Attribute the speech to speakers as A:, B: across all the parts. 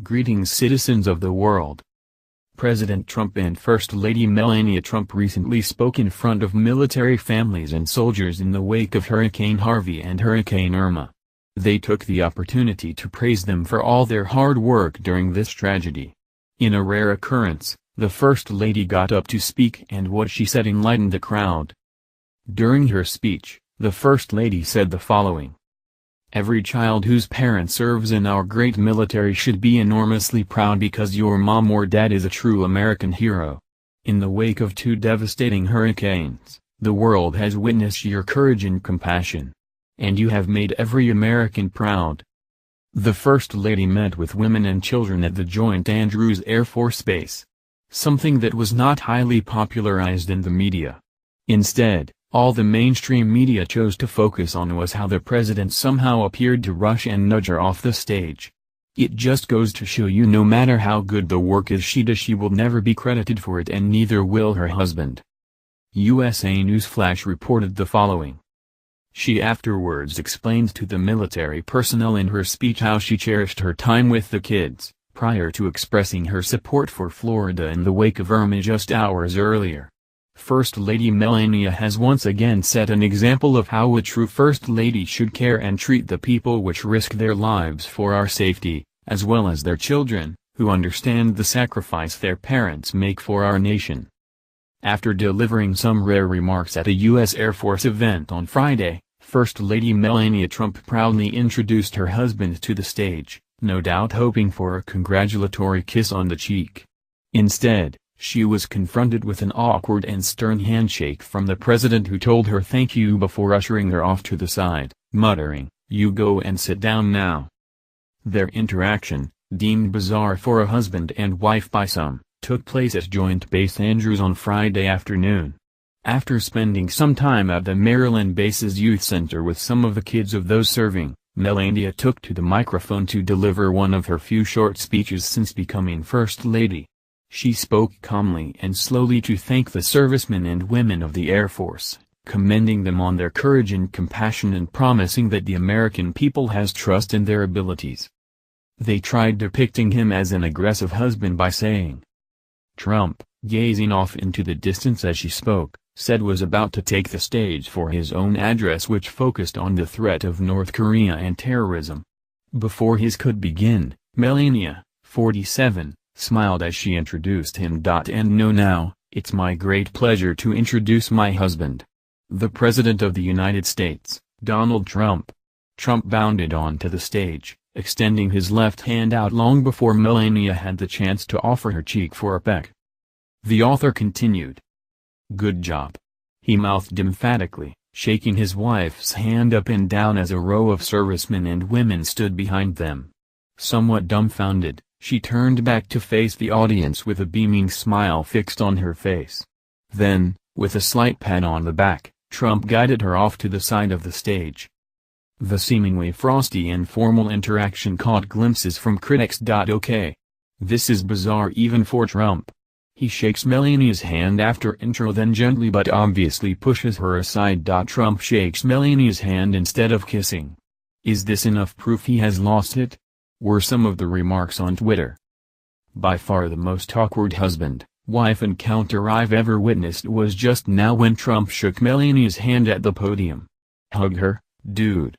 A: Greetings, citizens of the world. President Trump and First Lady Melania Trump recently spoke in front of military families and soldiers in the wake of Hurricane Harvey and Hurricane Irma. They took the opportunity to praise them for all their hard work during this tragedy. In a rare occurrence, the First Lady got up to speak, and what she said enlightened the crowd. During her speech, the First Lady said the following. Every child whose parent serves in our great military should be enormously proud because your mom or dad is a true American hero. In the wake of two devastating hurricanes, the world has witnessed your courage and compassion. And you have made every American proud. The First Lady met with women and children at the Joint Andrews Air Force Base. Something that was not highly popularized in the media. Instead, all the mainstream media chose to focus on was how the president somehow appeared to rush and nudge her off the stage. It just goes to show you, no matter how good the work is she does, she will never be credited for it, and neither will her husband. USA News Flash reported the following. She afterwards explained to the military personnel in her speech how she cherished her time with the kids, prior to expressing her support for Florida in the wake of Irma just hours earlier. First Lady Melania has once again set an example of how a true First Lady should care and treat the people which risk their lives for our safety, as well as their children, who understand the sacrifice their parents make for our nation. After delivering some rare remarks at a U.S. Air Force event on Friday, First Lady Melania Trump proudly introduced her husband to the stage, no doubt hoping for a congratulatory kiss on the cheek. Instead, she was confronted with an awkward and stern handshake from the president, who told her thank you before ushering her off to the side, muttering, "You go and sit down now." Their interaction, deemed bizarre for a husband and wife by some, took place at Joint Base Andrews on Friday afternoon. After spending some time at the Maryland base's youth center with some of the kids of those serving, Melania took to the microphone to deliver one of her few short speeches since becoming First Lady. She spoke calmly and slowly to thank the servicemen and women of the Air Force, commending them on their courage and compassion and promising that the American people has trust in their abilities. They tried depicting him as an aggressive husband by saying, Trump, gazing off into the distance as she spoke, said was about to take the stage for his own address, which focused on the threat of North Korea and terrorism. Before his could begin, Melania, 47, smiled as she introduced him. And now, it's my great pleasure to introduce my husband, the President of the United States, Donald Trump. Trump bounded onto the stage, extending his left hand out long before Melania had the chance to offer her cheek for a peck. The author continued. Good job. He mouthed emphatically, shaking his wife's hand up and down as a row of servicemen and women stood behind them. Somewhat dumbfounded, she turned back to face the audience with a beaming smile fixed on her face. Then, with a slight pat on the back, Trump guided her off to the side of the stage. The seemingly frosty and formal interaction caught glimpses from critics. Okay. This is bizarre even for Trump. He shakes Melania's hand after intro, then gently but obviously pushes her aside. Trump shakes Melania's hand instead of kissing. Is this enough proof he has lost it? Were some of the remarks on Twitter. By far the most awkward husband-wife encounter I've ever witnessed was just now when Trump shook Melania's hand at the podium. Hug her, dude.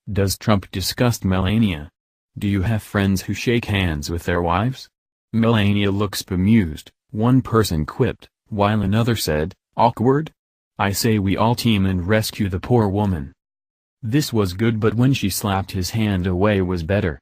A: Does Trump disgust Melania? Do you have friends who shake hands with their wives? Melania looks bemused, one person quipped, while another said, awkward? I say we all team and rescue the poor woman. This was good, but when she slapped his hand away was better.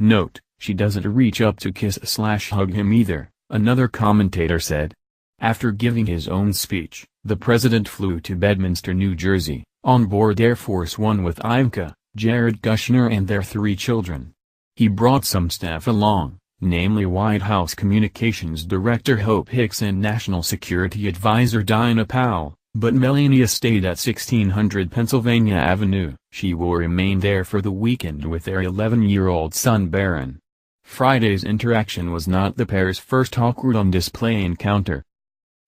A: Note, she doesn't reach up to kiss/hug him either, another commentator said. After giving his own speech, the president flew to Bedminster, New Jersey, on board Air Force One with Ivanka, Jared Kushner and their 3 children. He brought some staff along, namely White House Communications Director Hope Hicks and National Security Advisor Dinah Powell, but Melania stayed at 1600 Pennsylvania Avenue. She will remain there for the weekend with their 11-year-old son Barron. Friday's interaction was not the pair's first awkward on-display encounter.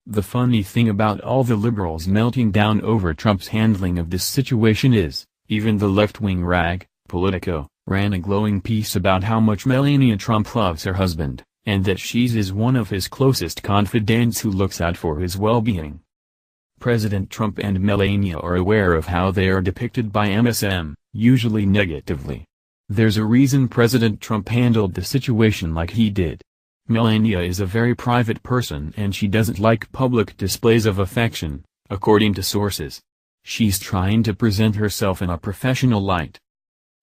A: The funny thing about all the liberals melting down over Trump's handling of this situation is, even the left-wing rag, Politico, ran a glowing piece about how much Melania Trump loves her husband, and that she's is one of his closest confidants who looks out for his well-being. President Trump and Melania are aware of how they are depicted by MSM, usually negatively. There's a reason President Trump handled the situation like he did. Melania is a very private person and she doesn't like public displays of affection, according to sources. She's trying to present herself in a professional light.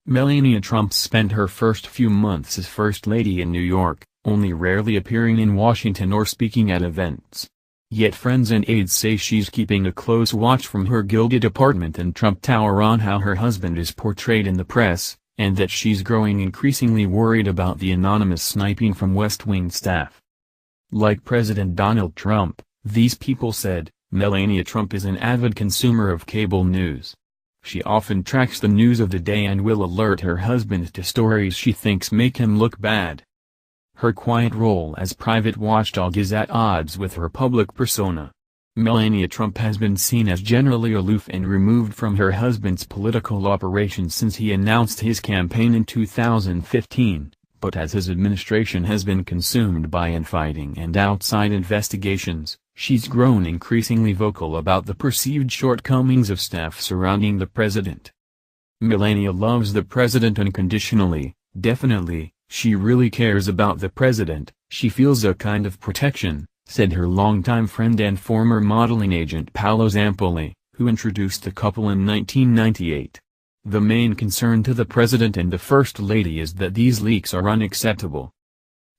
A: Melania Trump spent her first few months as First Lady in New York, only rarely appearing in Washington or speaking at events. Yet friends and aides say she's keeping a close watch from her gilded apartment in Trump Tower on how her husband is portrayed in the press, and that she's growing increasingly worried about the anonymous sniping from West Wing staff. Like President Donald Trump, these people said, Melania Trump is an avid consumer of cable news. She often tracks the news of the day and will alert her husband to stories she thinks make him look bad. Her quiet role as private watchdog is at odds with her public persona. Melania Trump has been seen as generally aloof and removed from her husband's political operations since he announced his campaign in 2015, but as his administration has been consumed by infighting and outside investigations, she's grown increasingly vocal about the perceived shortcomings of staff surrounding the president. Melania loves the president unconditionally, definitely. She really cares about the president, she feels a kind of protection, said her longtime friend and former modeling agent Paolo Zampoli, who introduced the couple in 1998. The main concern to the president and the First Lady is that these leaks are unacceptable.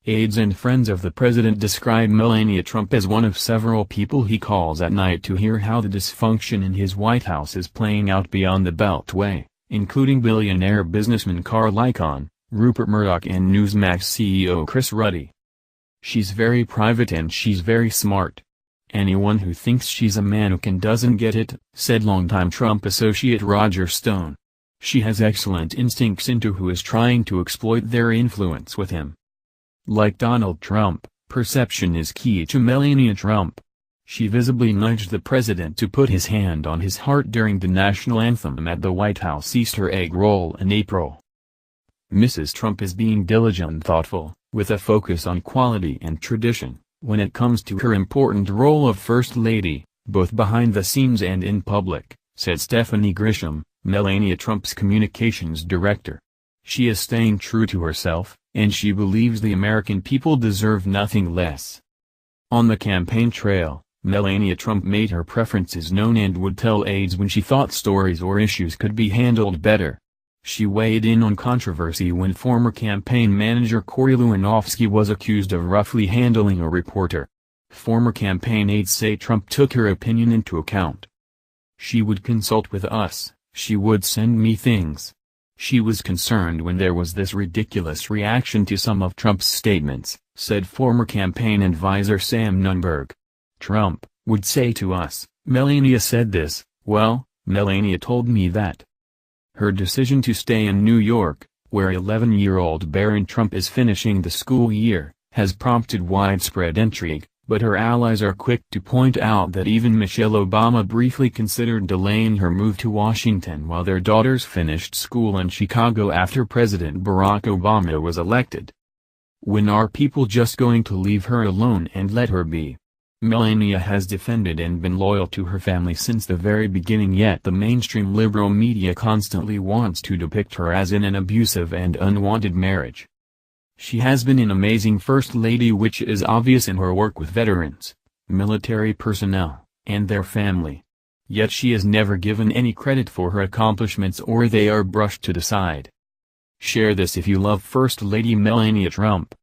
A: Aides and friends of the president describe Melania Trump as one of several people he calls at night to hear how the dysfunction in his White House is playing out beyond the Beltway, including billionaire businessman Carl Icahn, Rupert Murdoch and Newsmax CEO Chris Ruddy. She's very private and she's very smart. Anyone who thinks she's a mannequin doesn't get it, said longtime Trump associate Roger Stone. She has excellent instincts into who is trying to exploit their influence with him. Like Donald Trump, perception is key to Melania Trump. She visibly nudged the president to put his hand on his heart during the national anthem at the White House Easter egg roll in April. Mrs. Trump is being diligent and thoughtful, with a focus on quality and tradition, when it comes to her important role of First Lady, both behind the scenes and in public, said Stephanie Grisham, Melania Trump's communications director. She is staying true to herself, and she believes the American people deserve nothing less. On the campaign trail, Melania Trump made her preferences known and would tell aides when she thought stories or issues could be handled better. She weighed in on controversy when former campaign manager Corey Lewandowski was accused of roughly handling a reporter. Former campaign aides say Trump took her opinion into account. She would consult with us, she would send me things. She was concerned when there was this ridiculous reaction to some of Trump's statements, said former campaign advisor Sam Nunberg. Trump would say to us, Melania said this, well, Melania told me that. Her decision to stay in New York, where 11-year-old Barron Trump is finishing the school year, has prompted widespread intrigue, but her allies are quick to point out that even Michelle Obama briefly considered delaying her move to Washington while their daughters finished school in Chicago after President Barack Obama was elected. When are people just going to leave her alone and let her be? Melania has defended and been loyal to her family since the very beginning, yet the mainstream liberal media constantly wants to depict her as in an abusive and unwanted marriage. She has been an amazing First Lady, which is obvious in her work with veterans, military personnel, and their family. Yet she is never given any credit for her accomplishments, or they are brushed to the side. Share this if you love First Lady Melania Trump.